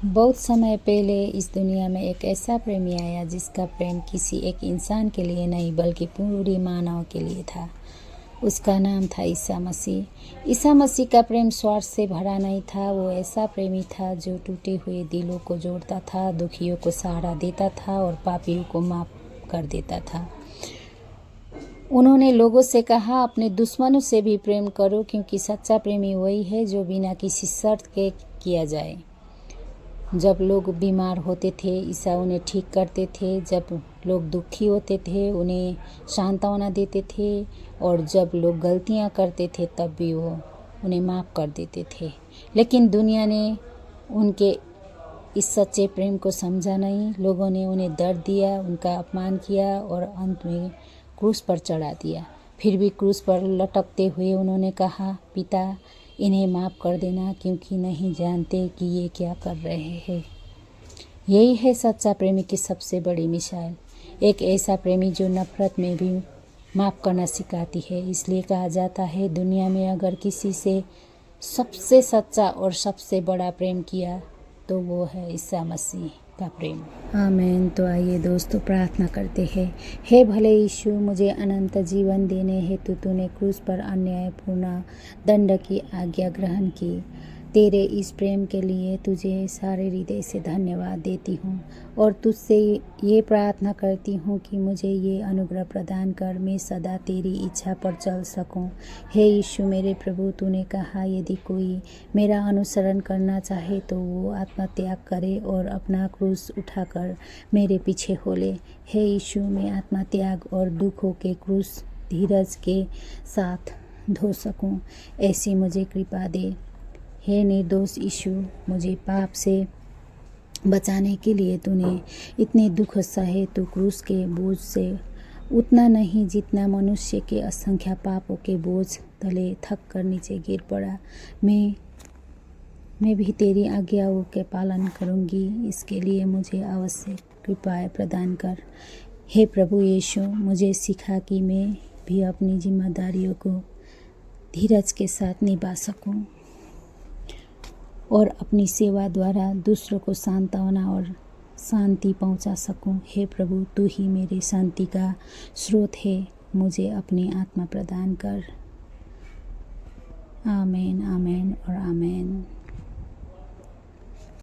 बहुत समय पहले इस दुनिया में एक ऐसा प्रेमी आया जिसका प्रेम किसी एक इंसान के लिए नहीं बल्कि पूरी मानव के लिए था। उसका नाम था ईसा मसीह। ईसा मसीह का प्रेम स्वार्थ से भरा नहीं था। वो ऐसा प्रेमी था जो टूटे हुए दिलों को जोड़ता था, दुखियों को सहारा देता था और पापियों को माफ कर देता था। उन्होंने लोगों से कहा, अपने दुश्मनों से भी प्रेम करो, क्योंकि सच्चा प्रेमी वही है जो बिना किसी शर्त के किया जाए। जब लोग बीमार होते थे, ईसा उन्हें ठीक करते थे। जब लोग दुखी होते थे, उन्हें सांत्वना देते थे। और जब लोग गलतियां करते थे, तब भी वो उन्हें माफ़ कर देते थे। लेकिन दुनिया ने उनके इस सच्चे प्रेम को समझा नहीं। लोगों ने उन्हें दर्द दिया, उनका अपमान किया और अंत में क्रूस पर चढ़ा दिया। फिर भी क्रूस पर लटकते हुए उन्होंने कहा, पिता, इन्हें माफ़ कर देना, क्योंकि नहीं जानते कि ये क्या कर रहे हैं। यही है सच्चा प्रेमी की सबसे बड़ी मिसाल। एक ऐसा प्रेमी जो नफ़रत में भी माफ़ करना सिखाती है। इसलिए कहा जाता है, दुनिया में अगर किसी से सबसे सच्चा और सबसे बड़ा प्रेम किया तो वो है ईसा मसीह का प्रेम। आमीन। तो आइए दोस्तों, प्रार्थना करते हैं। हे भले यीशु, मुझे अनंत जीवन देने हेतु तूने क्रूस पर अन्यायपूर्ण दंड की आज्ञा ग्रहण की। तेरे इस प्रेम के लिए तुझे सारे हृदय से धन्यवाद देती हूँ और तुझसे ये प्रार्थना करती हूँ कि मुझे ये अनुग्रह प्रदान कर, मैं सदा तेरी इच्छा पर चल सकूँ। हे यीशु मेरे प्रभु, तूने कहा, यदि कोई मेरा अनुसरण करना चाहे तो वो आत्मत्याग करे और अपना क्रूस उठाकर मेरे पीछे हो ले। हे यीशु, मैं आत्मत्याग और दुखों के क्रूस धीरज के साथ ढो सकूं, ऐसी मुझे कृपा दे। हे निर्दोष यीशु, मुझे पाप से बचाने के लिए तूने इतने दुख सहे। तू क्रूस के बोझ से उतना नहीं जितना मनुष्य के असंख्य पापों के बोझ तले थक कर नीचे गिर पड़ा। मैं भी तेरी आज्ञाओं के पालन करूंगी। इसके लिए मुझे आवश्यक कृपाएं प्रदान कर। हे प्रभु यीशु, मुझे सिखा कि मैं भी अपनी जिम्मेदारियों को धीरज के साथ निभा सकूं और अपनी सेवा द्वारा दूसरों को सांत्वना और शांति पहुंचा सकूं। हे प्रभु, तू ही मेरे शांति का स्रोत है। मुझे अपनी आत्मा प्रदान कर। आमीन, आमीन और आमीन।